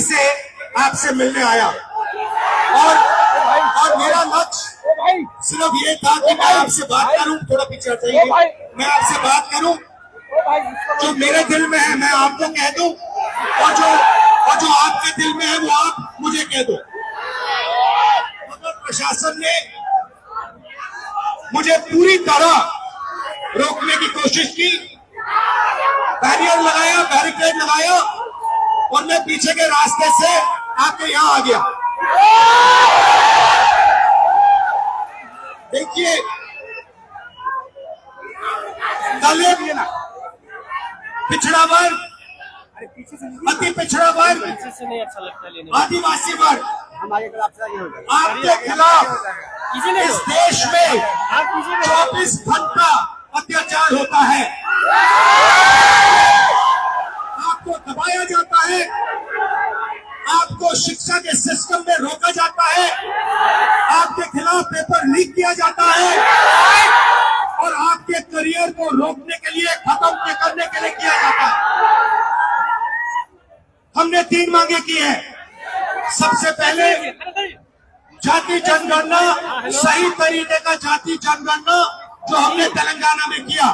से आपसे मिलने आया और मेरा लक्ष्य सिर्फ ये था कि मैं आपसे बात करूं। थोड़ा पीछे हटाइए, मैं आपसे बात करूं, जो मेरे दिल में है मैं आपको कह दूं, और जो आपके दिल में है वो आप मुझे कह दो। मगर प्रशासन ने मुझे पूरी तरह रोकने की कोशिश की, बैरियर लगाया, बैरिकेड लगाया, और मैं पीछे के रास्ते से आपके यहां आ गया। देखिए, दलित, पिछड़ा वर्ग, अति पिछड़ा वर्ग, आदिवासी वर्ग, आपके खिलाफ इस देश में 24 घंटा अत्याचार होता है। आपको दबाया जाता है, आपको शिक्षा के सिस्टम में रोका जाता है, आपके खिलाफ पेपर लीक किया जाता है, और आपके करियर को रोकने के लिए, खत्म करने के लिए किया जाता है। हमने 3 मांगे की है। सबसे पहले जाति जनगणना, सही तरीके का जाति जनगणना जो हमने तेलंगाना में किया।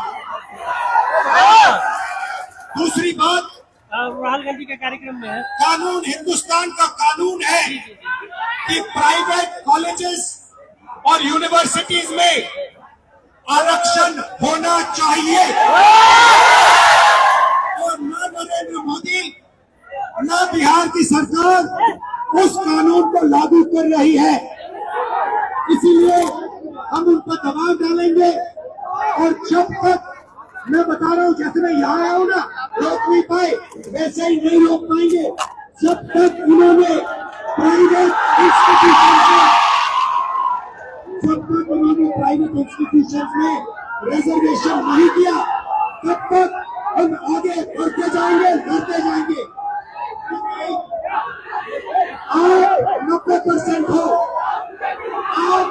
दूसरी बात, राहुल गांधी के कार्यक्रम में है, कानून, हिंदुस्तान का कानून है कि प्राइवेट कॉलेजेस और यूनिवर्सिटीज में आरक्षण होना चाहिए, और न नरेंद्र मोदी न बिहार की सरकार उस कानून को लागू कर रही है। इसीलिए हम उन पर दबाव डालेंगे, और जब तक, मैं बता रहा हूं, जैसे मैं यहाँ आया हूं ना, रोक नहीं पाए, वैसे ही नहीं रोक पाएंगे जब तक उन्होंने प्राइवेट इंस्टीट्यूशंस में रिजर्वेशन नहीं किया, तब तक हम आगे बढ़ते जाएंगे, लड़ते जाएंगे। आप 90% हो, आप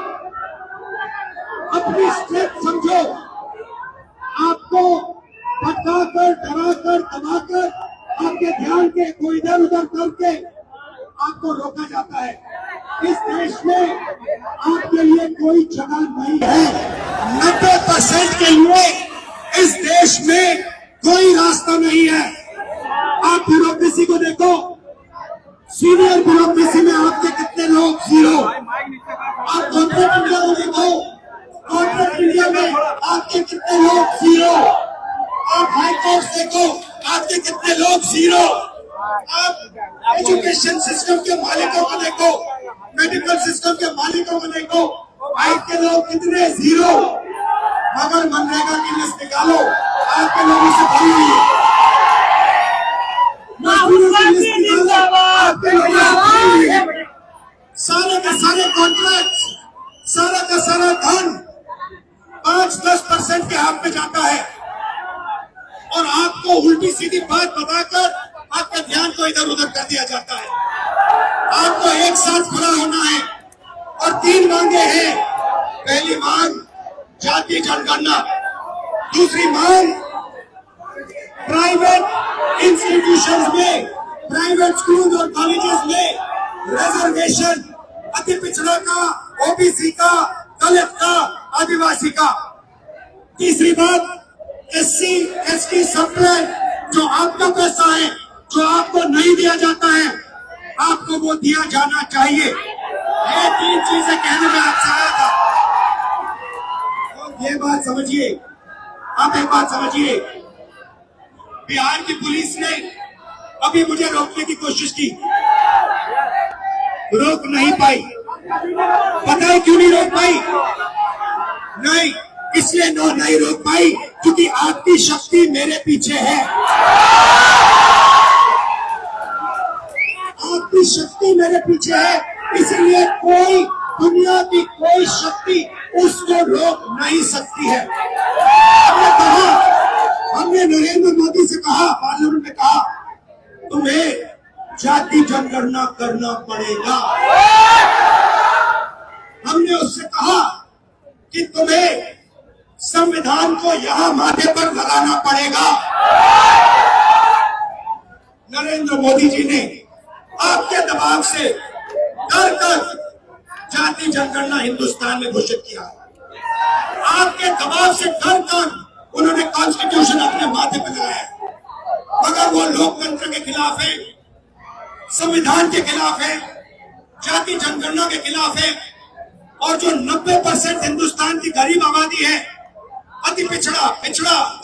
अपनी स्ट्रेंथ समझो। आपको भटकाकर, डराकर, दबाकर, आपके ध्यान के को इधर उधर करके आपको रोका जाता है। इस देश में आपके लिए कोई जगह नहीं है। 90% के लिए इस देश में कोई रास्ता नहीं है। आप ब्यूरोक्रेसी को देखो, सीनियर ब्यूरोक्रेसी में आपके कितने लोग? 0। आप कॉर्पोरेट इंडिया को देखो, कॉर्पोरेट इंडिया में आपके कितने लोग? 0। आप हाई कोर्ट देखो, आपके कितने लोग? 0। आप एजुकेशन सिस्टम के मालिकों को देखो, मेडिकल सिस्टम के मालिकों को देखो, आपके लोग कितने? 0। मगर मनरेगा की लिस्ट निकालो, आपके लोगों से भरी हुई है। सारे का सारे कॉन्ट्रैक्ट, सारा का सारा धन 5-10% के हाथ में जाता है, और आपको उल्टी सीधी बात बताकर आपके ध्यान को इधर उधर कर दिया जाता है। आपको एक साथ खड़ा होना है, और 3 मांगे हैं। पहली मांग जाति जनगणना, दूसरी मांग प्राइवेट इंस्टीट्यूशंस में, प्राइवेट स्कूल और कॉलेजेस में रिजर्वेशन, अति पिछड़ा का, ओबीसी का, दलित का, आदिवासी का। तीसरी बात, SC ST सप्लाई, जो आपका पैसा है, जो आपको नहीं दिया जाता है, आपको वो दिया जाना चाहिए। ये 3 चीजें कहने में आपसे आया था। और ये बात समझिए, आप एक बात समझिए, बिहार की पुलिस ने अभी मुझे रोकने की कोशिश की, रोक नहीं पाई। पता है क्यों नहीं रोक पाई? नहीं, इसलिए नहीं रोक पाई क्योंकि आपकी शक्ति मेरे पीछे है। आपकी शक्ति मेरे पीछे है, इसलिए कोई, दुनिया की कोई शक्ति उसको रोक नहीं सकती है। हमने कहा, हमने नरेंद्र मोदी से कहा, पार्लियामेंट में कहा, तुम्हें जाति जनगणना करना पड़ेगा। हमने उससे कहा कि तुम्हें संविधान को यहां माथे पर लगाना पड़ेगा। नरेंद्र मोदी जी ने आपके दबाव से डर कर जाति जनगणना हिंदुस्तान में घोषित किया। आपके दबाव से डर कर उन्होंने कॉन्स्टिट्यूशन अपने माथे पर लगाया, मगर वो लोकतंत्र के खिलाफ है, संविधान के खिलाफ है, जाति जनगणना के खिलाफ है। और जो 90% हिंदुस्तान की गरीब आबादी है, अति पिछड़ा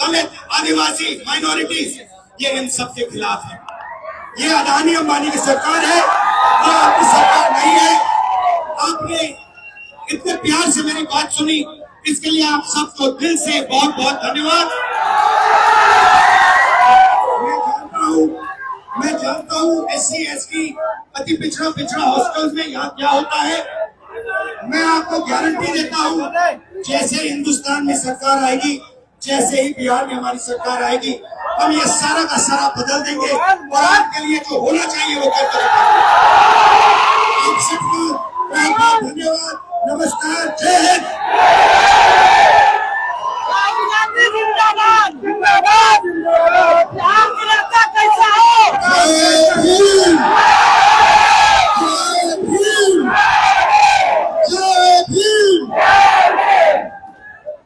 दलित, आदिवासी, माइनॉरिटीज, ये इन सब के खिलाफ है। ये अदानी अंबानी की सरकार है, ये आपकी सरकार नहीं है। आपने इतने प्यार से मेरी बात सुनी, इसके लिए आप सबको दिल से बहुत बहुत धन्यवाद। मैं जानता हूँ SC ST अति पिछड़ा हॉस्टल्स में यहाँ क्या होता है। मैं आपको गारंटी देता हूँ, जैसे हिंदुस्तान में सरकार आएगी, जैसे ही बिहार में हमारी सरकार आएगी, हम ये सारा का सारा बदल देंगे और आपके लिए जो होना चाहिए वो करके दिखाएंगे। आप सबको बहुत बहुत धन्यवाद। नमस्कार, जय हिंद।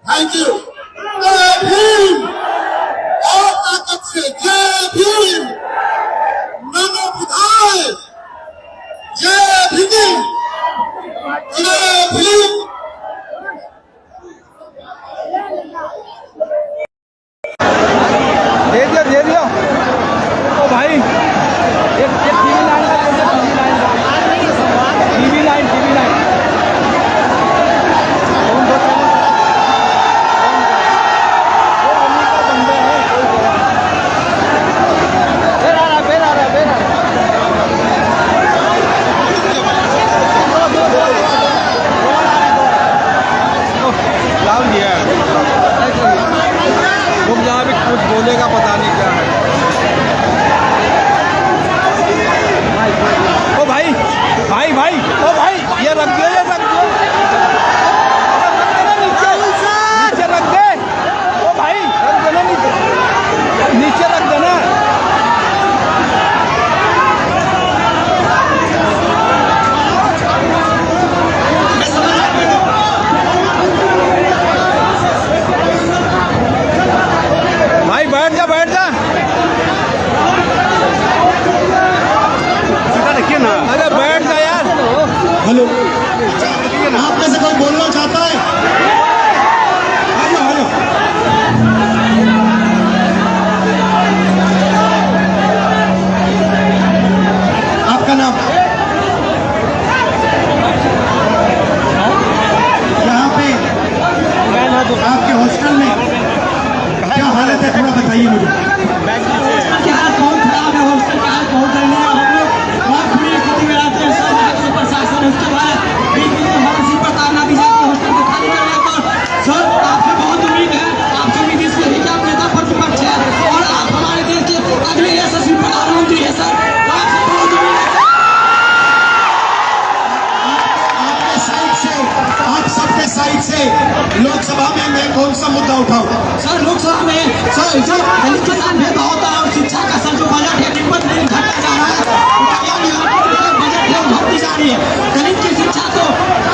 Thank you. जय भीम। और ताकत से जय भीम। नमो बुद्धाय। जय भीम। जय भीम। दे दियो ओ भाई, एक टीवी लाइन कुछ बोलेगा, पता नहीं क्या है। ओ भाई भाई भाई, ओ भाई ये रख दे, नीचे रख दे। ओ भाई रख देना, नीचे रख देना। बैठ जा सीधा देखिए ना। अरे बैठ जा यार। हेलो, आप में से कोई बोलना चाहता है? हेलो, आपका नाम? यहाँ पे आपके हॉस्टल में क्या हालत है, थोड़ा बताइए मुझे। क्या बहुत खराब है हॉस्टल का, बहुत दयनीय। हम लोग बहुत बुरी स्थिति में रहते हैं। सब जो प्रशासन है उसके बाद हमारे प्रताड़ना भी जाती है हॉस्टल को खाली करने पर। सर आपसे बहुत उम्मीद है, आपसे उम्मीद इसलिए है कि आप नेता प्रतिपक्ष है और आप हमारे देश के अगले यशस्वी प्रधानमंत्री है। सर आपसे बहुत उम्मीद है। आपके साइड से, आप सबके साइड से लोकसभा में मैं कौन सा मुद्दा उठाऊं? सर लोकसभा में सर जो दलित किसान भेदभाव होता है और शिक्षा का सर जो बजट है निम्बत नहीं घटता जा रहा है, बजट है घटती जा रही है। दलित की शिक्षा तो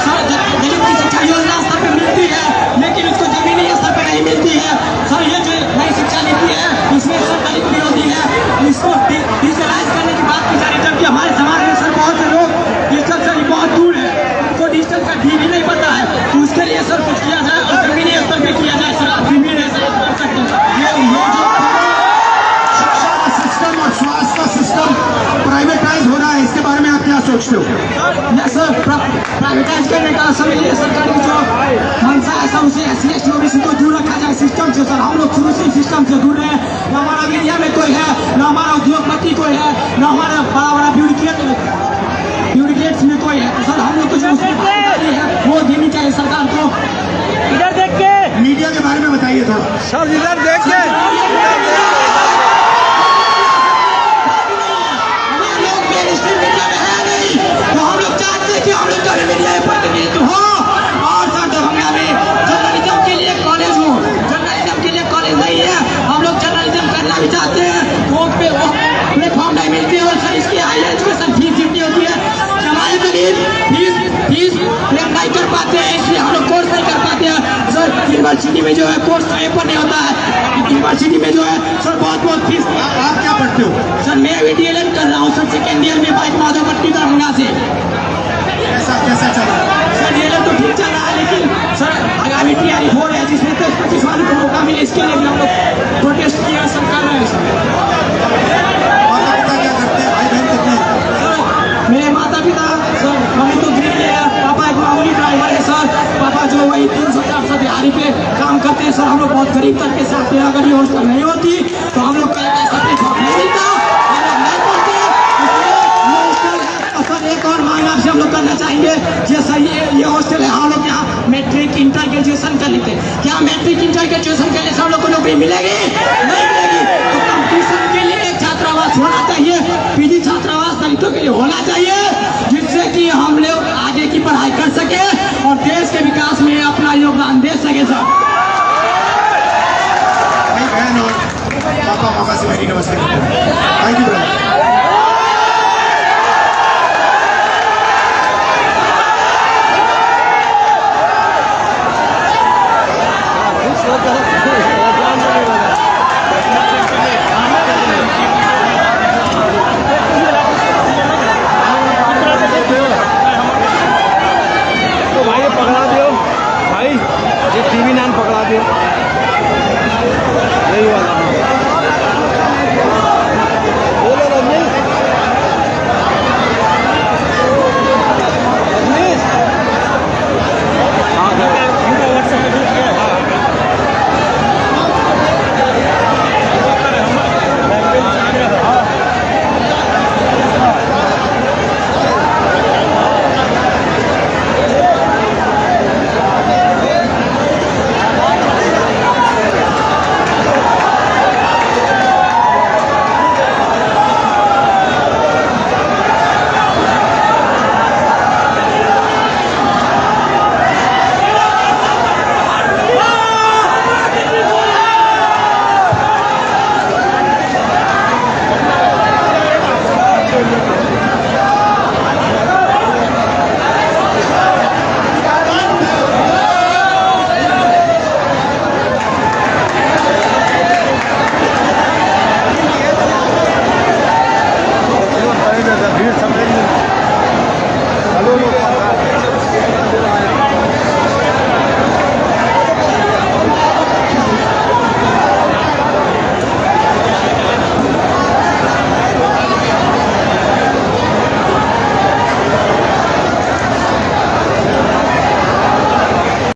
सर दलित की शिक्षा योजना स्तर पर मिलती है, लेकिन उसको जमीनी स्तर पर नहीं मिलती है। सर ये जो नई शिक्षा नीति है इसमें सर दलित विरोधी है। इसको डिजिटलाइज करने की बात की जा रही है, जबकि हमारे समाज में सर बहुत से लोग डिजिटल से बहुत दूर है, उनको डिजिटल का ढी भी नहीं पता है। तो उसके लिए सर कुछ किया जाए और जमीनी स्तर पर किया जाए। सर आप भी कर सकते हैं। ये जो शिक्षा का सिस्टम और स्वास्थ्य का सिस्टम प्राइवेटाइज हो रहा है, इसके बारे में आप क्या सोचते हो? सर प्राइवेटाइज करने का सर ये सरकार की जो मंशा है सर उसे SC ST OBC को दूर रखा जाए सिस्टम से। सर हम लोग शुरू से सिस्टम से दूर है, न हमारा मीडिया में कोई है, न हमारा उद्योगपति कोई है, न हमारा बड़ा ब्यूरोक्रेट्स में कोई है। तो सर हम लोग को जो है वो देनी चाहिए सरकार को। इधर देख के मीडिया के बारे में बताइए थोड़ा। सब इधर देख के। तो हम लोग चाहते हैं कि हम लोग का मीडिया प्रतिनिधित्व हो और सर दरभंगा में जर्नलिज्म के लिए कॉलेज हो। जर्नलिज्म के लिए कॉलेज नहीं है, हम लोग जर्नलिज्म करना भी चाहते हैं, वो प्लेटफॉर्म नहीं मिलती है। और सर इसकी हाई एजुकेशन फीस पाते हैं, इसलिए हम लोग कोर्स नहीं कर पाते हैं सर। यूनिवर्सिटी में जो है कोर्स टाइम पर नहीं होता है, यूनिवर्सिटी में जो है सर बहुत फीस। आप क्या पढ़ते हो? सर मैं अभी DLN कर रहा हूँ सर, सेकेंड ईयर में बाइक माधवपट्टी दरभंगा से। कैसा चल रहा है? सर DLN तो ठीक चल रहा है, लेकिन सर आगामी तैयारी हो रही है जिसमें 10-25 वालों को मौका मिले, इसके लिए भी हम लोग प्रोटेस्ट किया सर, कर रहे हैं सर। माता पिता क्या करते हैं? भाई बहन कितने हैं? सर मेरे माता पिता सर, मम्मी तो गृह है, पापा एक मामूली ड्राइवर है सर। पापा जो वही 300-400 दिहाड़ी पे काम करते हैं सर। हम लोग बहुत गरीब तबके से आते हैं, अगर ये हॉस्टल नहीं होती तो हम लोग कहीं पैसा नहीं मिलता, हम लोग नहीं पढ़ते। इसलिए ये हॉस्टल है। और सर एक और मांग आपसे हम लोग करना चाहेंगे, जैसा ये हॉस्टल है, हम लोग यहाँ मैट्रिक इंटर ग्रेजुएशन कर लेते हैं, क्या मैट्रिक इंटर ग्रेजुएशन करने से हम लोग को नौकरी मिलेगी? नहीं मिलेगी। तो कंपटीशन के लिए एक छात्रावास होना चाहिए, PG छात्रावास दलितों के लिए होना चाहिए, जिससे कि हम लोग आगे की पढ़ाई कर सके और देश के विकास में अपना योगदान दे सके सर। भाई बहन और पापा मामा से मेरी नमस्ते। Thank you brother.